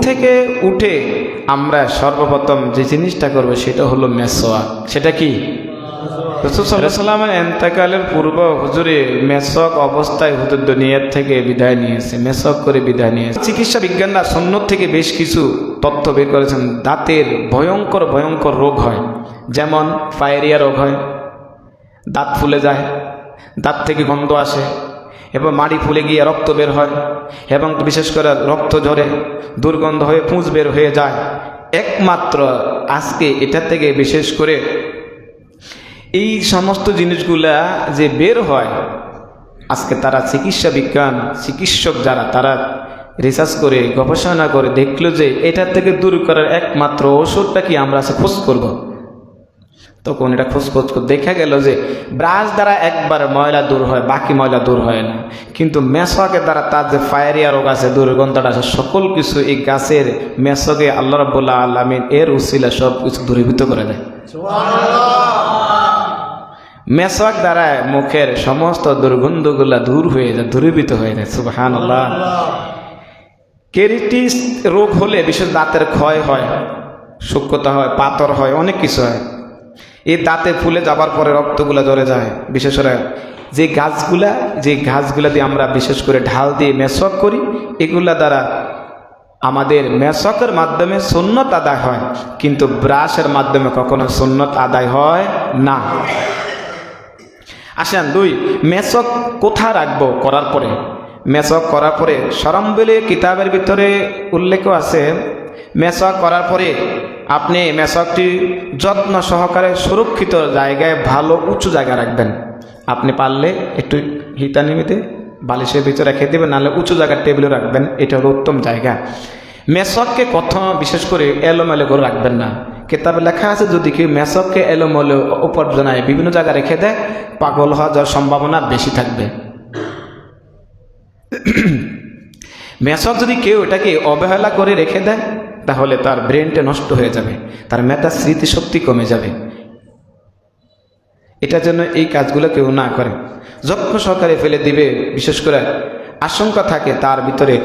থেকে উঠে আমরা সর্বপ্রথম যে জিনিসটা করব সেটা হলো মেসওয়াক। সেটা কি? রাসূল সাল্লাল্লাহু আলাইহি ওয়াসাল্লামের ইন্তেকালের পূর্ব হুজুরে মেসওয়াক অবস্থায় হুজুর দুনিয়ার থেকে বিদায় নিয়েছে, মেসওয়াক করে বিদায় নিয়েছে। চিকিৎসা বিজ্ঞানরা সুন্নত থেকে বেশ কিছু তথ্য বের করেছেন। দাঁতের ভয়ঙ্কর ভয়ঙ্কর রোগ হয়, যেমন ফাইরিয়া রোগ হয়, দাঁত ফুলে যায়, দাঁত থেকে গন্ধ আসে এবং মাড়ি ফুলে গিয়ে রক্ত বের হয় এবং বিশেষ করে রক্ত ঝরে দুর্গন্ধ হয়ে পুঁজ বের হয়ে যায়। একমাত্র আজকে এটা থেকে বিশেষ করে এই সমস্ত জিনিসগুলা যে বের হয়, আজকে তারা চিকিৎসা বিজ্ঞান চিকিৎসক যারা তারা রিসার্চ করে গবেষণা করে দেখলো যে এটার থেকে দূর করার একমাত্র ওষুধটা কি, আমরা খোঁজ করব। তখন এটা খোঁজ করে দেখা গেল যে ব্রাশ দ্বারা একবার ময়লা দূর হয়, বাকি ময়লা দূর হয় না, কিন্তু মেসওয়াকের দ্বারা তার যে ফায়ারিয়া রোগ আছে, দুর্গন্ধটা আছে, সকল কিছু এই গাছের মেসওয়াকে আল্লাহ রাব্বুল আলামিন এর উসিলা সব কিছু দূরীভূত করে দেয়। মেসওয়াক দ্বারা মুখের সমস্ত দুর্গন্ধগুলা দূর হয়ে যায়, দূরীভূত হয়ে যায়। সুবহানাল্লাহ। কেরিটিস রোগ হলে বিশেষ দাঁতের ক্ষয় হয়, সূক্ষ্মতা হয়, পাথর হয়, অনেক কিছু হয়। এই দাঁতে ফুলে যাবার পরে রক্তগুলা ঝরে যায়। বিশেষ করে যে গাছগুলা দিয়ে আমরা বিশেষ করে ঢাল দিয়ে মেসওয়াক করি, এগুলা দ্বারা আমাদের মেসওয়াকের মাধ্যমে সুন্নত আদায় হয়, কিন্তু ব্রাশের মাধ্যমে কখনো সুন্নত আদায় হয় না। আসেন, 2 মেসওয়াক কোথায় রাখবো করার পরে? মেসওয়াক করার পরে সরম্বলী কিতাবের ভিতরে উল্লেখ আছে, মেসওয়াক করার পরে আপনি মেসওয়াকটি যত্ন সহকারে সুরক্ষিত জায়গায়, ভালো উঁচু জায়গায় রাখবেন। আপনি পারলে একটু হিতানিমিতে বালিশের ভিতরে রেখে দেবেন, নাহলে উঁচু জায়গার টেবিলে রাখবেন, এটা হলো উত্তম জায়গা। মেসওয়াককে কখনো বিশেষ করে এলোমেলো করে রাখবেন না। কিতাবে লেখা আছে, যদি কেউ মেসওয়াককে এলোমেলো উপার্জনায় বিভিন্ন জায়গায় রেখে দেয়, পাগল হওয়ার সম্ভাবনা বেশি থাকবে। মেসওয়াক যদি কেউ এটাকে অবহেলা করে রেখে দেয়, তাহলে তার ব্রেনটা নষ্ট হয়ে যাবে, তার মেধা স্মৃতিশক্তি কমে যাবে। এটার জন্য এই কাজগুলো কেউ না করে, যত্ন সহকারে ফেলে দিবে। বিশেষ করে আশঙ্কা থাকে তার ভিতরে,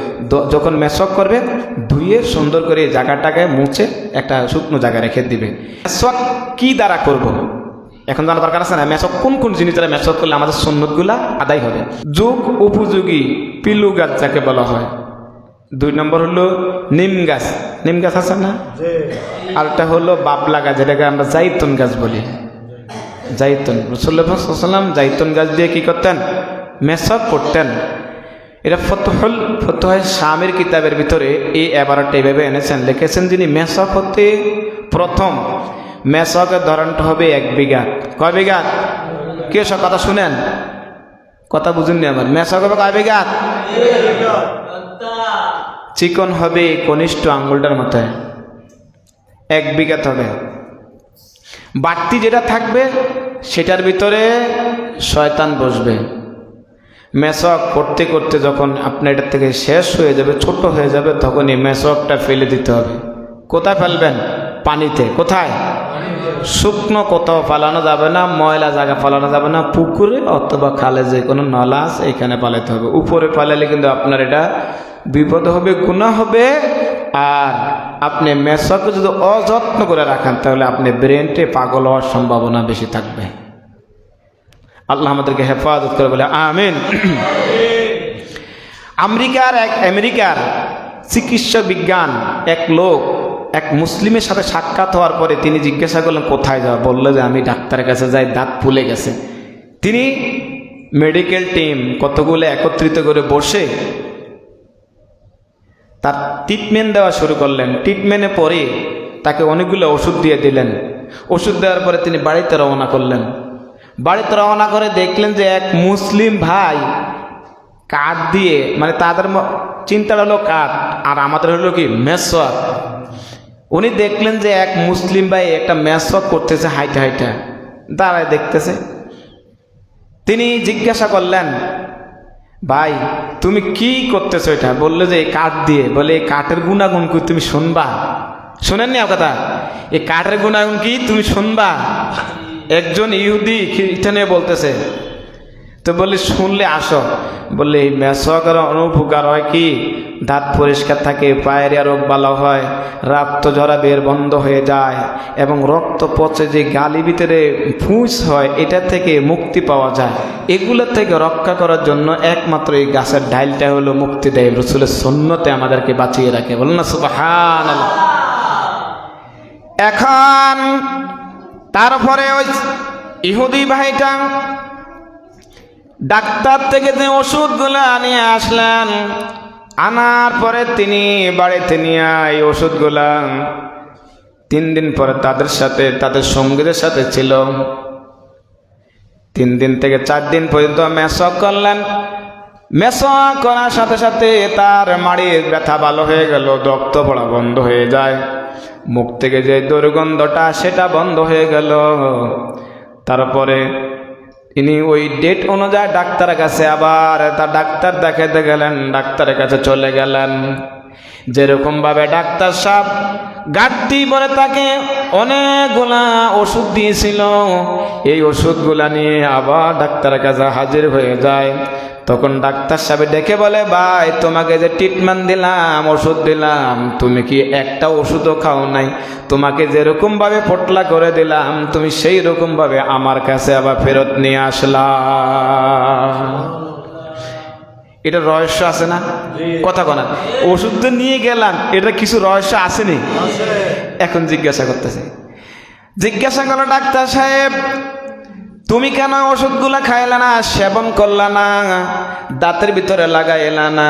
যখন মেসওয়াক করবে ধুয়ে সুন্দর করে জায়গাটাকে মুছে একটা শুকনো জায়গায় রেখে দিবে। মেসওয়াক কি দ্বারা করব এখন জানা দরকার আছে না? মেসওয়াক কোন কোন জিনিস দ্বারা মেসওয়াক করলে আমাদের সুন্নতগুলা আদায় হবে? যুগ উপযোগী পিলু গাছ যাকে বলা হয়। 2 নম্বর হলো নিম গাছ, নিম গাছ আছে না? আরেকটা হলো বাবলা গাছ, যেটাকে আমরা জাইতুন গাছ বলি। জাইতুন, রাসূলুল্লাহ সাল্লাল্লাহু আলাইহি ওয়াসাল্লাম জাইতুন গাছ দিয়ে কি করতেন? মেসওয়াক করতেন। এটা ফতুহে শামের কিতাবের ভিতরে এই এবারটা এইভাবে এনেছেন, লিখেছেন যিনি মেসওয়াক হতে প্রথম মেসওয়াকের ধরনটা হবে 1 বিঘা। কয় বিঘা? কে সব কথা শুনেন, কথা বুঝুননি আমার। মেসওয়াক হবে কয় বিঘা? চিকন হবে কনিষ্ঠ আঙ্গুলটার মতো, 1 বিঘা হবে। বাড়তি যেটা থাকবে সেটার ভিতরে শয়তান বসবে। মেসওয়াক করতে করতে যখন আপনার এটা থেকে শেষ হয়ে যাবে, ছোট হয়ে যাবে, তখন এই মেসওয়াকটা ফেলে দিতে হবে। কোথায় ফেলবেন? পানিতে। কোথায়? শুকনো কোথাও ফালানো যাবে না, ময়লা জায়গা ফালানো যাবে না, পুকুরে অথবা খালে যে কোনো নলা আছে এখানে পালাতে হবে। উপরে পালালে কিন্তু আপনার এটা বিপদ হবে, গুনাহ হবে। আর আপনি মেসওয়াককে যদি অযত্ন করে রাখেন, তাহলে আপনি ব্রেনটে পাগল হওয়ার সম্ভাবনা বেশি থাকবে। আল্লাহ আমাদেরকে হেফাজত করে বলে আমিন। আমেরিকার চিকিৎসা বিজ্ঞান এক লোক এক মুসলিমের সাথে সাক্ষাৎ হওয়ার পরে তিনি জিজ্ঞাসা করলেন কোথায় যাওয়া? বললো যে আমি ডাক্তারের কাছে যাই, দাঁত ফুলে গেছে। তিনি মেডিকেল টিম কতগুলো একত্রিত করে বসে তার ট্রিটমেন্ট দেওয়া শুরু করলেন। ট্রিটমেন্টে পরে তাকে অনেকগুলো ওষুধ দিয়ে দিলেন। ওষুধ দেওয়ার পরে তিনি বাড়িতে রওনা করলেন। বাড়িতে রওনা করে দেখলেন যে এক মুসলিম ভাই কাঠ দিয়ে, মানে তাদের চিন্তাটা হলো কাঠ আর আমাদের হলো কি মেসওয়াক। উনি দেখলেন যে এক মুসলিম ভাই একটা মেসওয়াক করতেছে, হাইটা হাইটা দাঁড়ায় দেখতেছে। তিনি জিজ্ঞাসা করলেন, ভাই তুমি কি করতেছো এটা? বললো যে এই কাঠ দিয়ে। বলে এই কাঠের গুণাগুণ কি তুমি শুনবা? শোনেননি আমার কথা? এই কাঠের গুণাগুণ কি তুমি শুনবা? একজন ইহুদি খ্রিস্টানে বলতেছে। তো বলি শুনলে আসো। বললে এই মেসওয়াকের অনুপকার হয় কি, দাঁত পরিষ্কার থাকে, পায়রিয়া রোগ ভালো হয়, রক্ত ঝরা বের বন্ধ হয়ে যায়, এবং রক্ত পচে যে গালি ভিতরে ফুঁস হয় এটা থেকে মুক্তি পাওয়া যায়। এগুলো থেকে রক্ষা করার জন্য একমাত্র এই গাছের ডাইলটা হলো মুক্তি দেয়। রাসূলের সুন্নতে আমাদেরকে বাঁচিয়ে রাখে। বলুন না সুবহানাল্লাহ। এখন তারপরে ওই ইহুদি ভাইটা ডাক্তার থেকে যে ওষুধগুলো নিয়ে আসলেন, আনার পরে তিনি বাড়িতে নিয়ে এই ওষুধগুলা 3 দিন পরে তাদের সঙ্গীদের সাথে ছিল। 3 দিন থেকে 4 দিন পর্যন্ত মেসওয়াক করলেন। মেসওয়াক করার সাথে সাথে তার মাড়ির ব্যথা ভালো হয়ে গেল, রক্ত পড়া বন্ধ হয়ে যায়, মুখ থেকে যে দুর্গন্ধটা সেটা বন্ধ হয়ে গেল। তারপরে তিনি ওই ডেট অনুযায়ী ডাক্তারের কাছে আবার তার ডাক্তার দেখাতে গেলেন, ডাক্তারের কাছে চলে গেলেন। যেরকম ভাবে ডাক্তার সাহেব ঘাটতি বলে তাকে অনেকগুলা ওষুধ দিয়েছিল, এই ওষুধগুলা নিয়ে আবার ডাক্তারের কাছে হাজির হয়ে যায়। তখন ডাক্তার সাহেব ডেকে বলে, ভাই তোমাকে যে ট্রিটমেন্ট দিলাম, ওষুধ দিলাম, তুমি কি একটা ওষুধও খাও নাই? তোমাকে যেরকম ভাবে পটলা করে দিলাম তুমি সেই রকম ভাবে আমার কাছে আবার ফেরত নিয়ে আসলা। এটা রহস্য আছে না? কথা বলা, ওষুধ তো নিয়ে গেলাম, এটা কিছু রহস্য আসেনি? এখন জিজ্ঞাসা করতেছে, জিজ্ঞাসা করলো ডাক্তার সাহেব তুমি কেন ওষুধগুলা খাইলা না, সেবন করলা না, দাঁতের ভিতরে লাগাইলা না?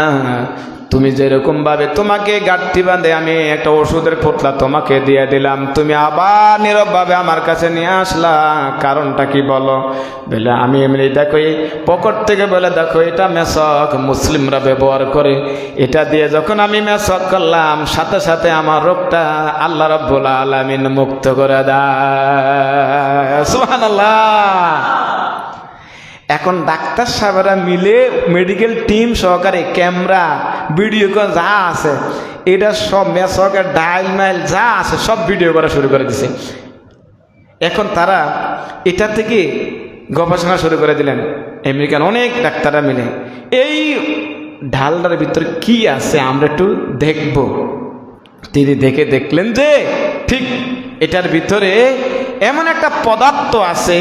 তুমি যেরকম ভাবে তোমাকে গাঁটটি বাঁধে আমি একটা ওষুধের পোতলা তোমাকে দিয়ে দিলাম, তুমি আবার নীরব ভাবে আমার কাছে নিয়ে আসলা, কারণটা কি বলো? বলে আমি এমনি দেখো এই পকেট থেকে বলে দেখো এটা মেসওয়াক, মুসলিমরা ব্যবহার করে, এটা দিয়ে যখন আমি মেসওয়াক করলাম সাথে সাথে আমার রোগটা আল্লাহ রাব্বুল আলামিন মুক্ত করে দেয়। সুবহানাল্লাহ। এখন ডাক্তার সাহেবরা মিলে মেডিকেল টিম সহকারে ক্যামেরা ভিডিও করে যা আছে এটা সব মেসওয়াকের ডাইল মাইল যা আছে সব ভিডিও করা শুরু করে দিছে। এখন তারা এটা থেকে গবেষণা শুরু করে দিলেন, আমেরিকান অনেক ডাক্তাররা মিলে এই ঢালটার ভিতরে কি আছে আমরা একটু দেখব। তিনি দেখলেন যে ঠিক এটার ভিতরে এমন একটা পদার্থ আছে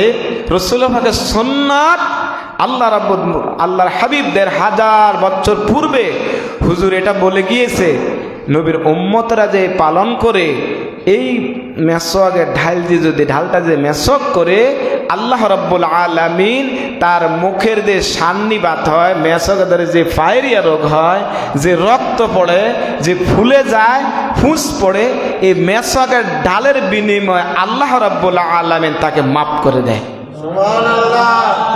রাসূলুল্লাহ পাকের সুন্নাত, আল্লাহর হাবিবদের 1000 বছর পূর্বে হুজুর এটা বলে গিয়েছে, নবীর উম্মতরা যে পালন করে এই মেসওয়াকের ঢালটা যে মেসওয়াক করে আল্লাহ রাব্বুল আলামিন তার মুখের যে সান্নিবাত হয়, মেসওয়াকের যে ফায়রিয়া রোগ হয়, যে রক্ত পড়ে, যে ফুলে যায়, ফুঁস পড়ে, এই মেসওয়াকের ঢালের বিনিময়ে আল্লাহ রাব্বুল আলামিন তাকে মাফ করে দেয়।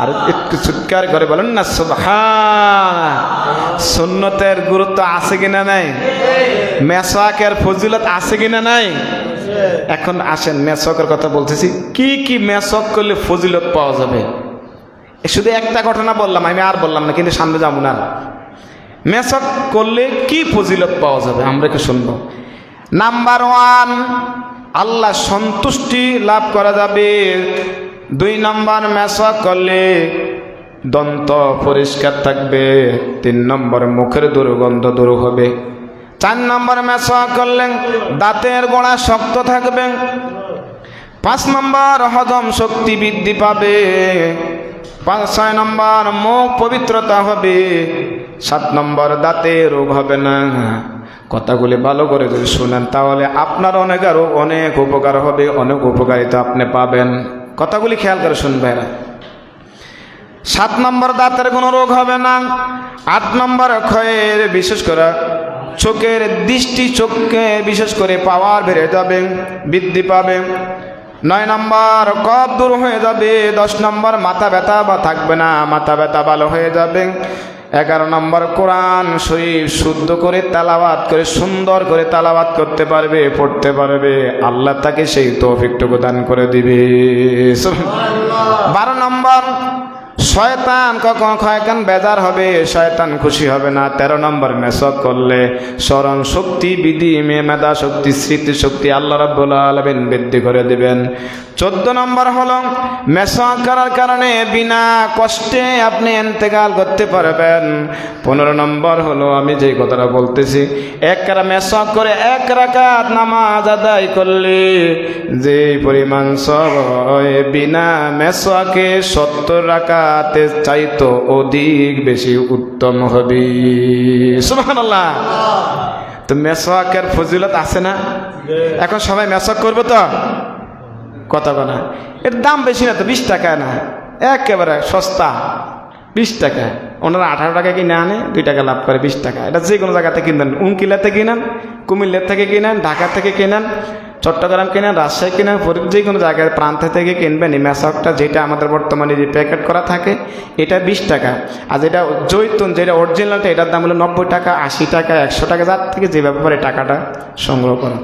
আর একটু চিৎকার করে বলেন না সুবহান। সুন্নতের গুরুত্ব আছে কিনা নাই? মেসওয়াকের ফজিলত আছে কিনা নাই? এখন আসেন মেসওয়াকের কথা বলতেছি, কি কি মেসওয়াক করলে ফজিলত পাওয়া যাবে। শুধু একটা ঘটনা বললাম, আমি আর বললাম না, কিন্তু সামনে যাবো না। মেসওয়াক করলে কি ফজিলত পাওয়া যাবে আমরা কি শুনবো। নাম্বার 1, আল্লাহ সন্তুষ্টি লাভ করা যাবে। 2 নম্বর, মেসওয়াক করলে দন্ত পরিষ্কার থাকবে। 3 নম্বর, মুখের দুর্গন্ধ দূর হবে। 4 নম্বর, মেসওয়াক করলে দাঁতের গোড়া শক্ত থাকবে। 5 নম্বর, হজম শক্তি বৃদ্ধি পাবে। 6 নম্বর, মুখ পবিত্রতা হবে। 7 নম্বর, দাঁতে রোগ হবে না। কথাগুলি ভালো করে যদি শুনেন তাহলে আপনার অনেক উপকার হবে, অনেক উপকারিতা আপনি পাবেন। কথাগুলি খেয়াল করে শুনবেন। 7 নম্বর, দাঁতের কোনো রোগ হবে না। 8 নম্বর, ক্ষয়ের বিশেষ করে চোখের দৃষ্টি, চোখকে বিশেষ করে পাওয়ার বেড়ে যাবে, বৃদ্ধি পাবে। 9 নম্বর, কফ দূর হয়ে যাবে। 10 নম্বর, মাথা ব্যথা বা থাকবে না, মাথা ব্যথা ভালো হয়ে যাবে। 11 নম্বর, কোরআন শরীফ শুদ্ধ করে তেলাওয়াত করে সুন্দর করে তেলাওয়াত করতে পারবে, পড়তে পারবে, আল্লাহ তাকে সেই তৌফিকটুকু দান করে দিবে। 12 নম্বর, শয়তান কখন কয়েকখান বেজার হবে, শয়তান খুশি হবে না। 13 নম্বর মেসওয়াক করলে স্মরণ শক্তি, বিধি, মেধা শক্তি, স্মৃতি শক্তি আল্লাহ রাব্বুল আলামিন বৃদ্ধি করে দিবেন। 14 নম্বর হলো মেসওয়াক করার কারণে বিনা কষ্টে আপনি ইন্তেকাল করতে পারবেন। 15 নম্বর হলো আমি যে কথাটা বলতেছি, মেসওয়াক করে 1 রাকাত নামাজ আদায় করলে যে পরিমাণ সওয়াব হয়, বিনা মেসওয়াকে 70 রাকাতে চাইতো অধিক বেশি উত্তম হবে। সুবহানাল্লাহ। তো মেসওয়াকের ফজিলত আছে না? এখন সবাই মেসওয়াক করবো তো? কত না, এর দাম বেশি না তো, 20 টাকা না, একেবারে সস্তা, 20 টাকা। ওনারা 18 টাকা কিনে আনে, 2 টাকা লাভ করে, 20 টাকা। এটা যে কোনো জায়গাতে কিনেন, উনকিলাতে কিনেন, কুমিল্লার থেকে কিনেন, ঢাকা থেকে কিনেন, চট্টগ্রাম কিনেন, রাজশাহী কিনেন, যে কোনো জায়গায় প্রান্ত থেকে কিনবেন। এই মেসওয়াকটা যেটা আমাদের বর্তমানে যে প্যাকেট করা থাকে, এটা 20 টাকা। আর যেটা জৈতুন, যেটা অরিজিনালটা, এটার দাম হলো 90 টাকা, 80 টাকা, 100 টাকা, যার থেকে যে ব্যাপারে টাকাটা সংগ্রহ করা।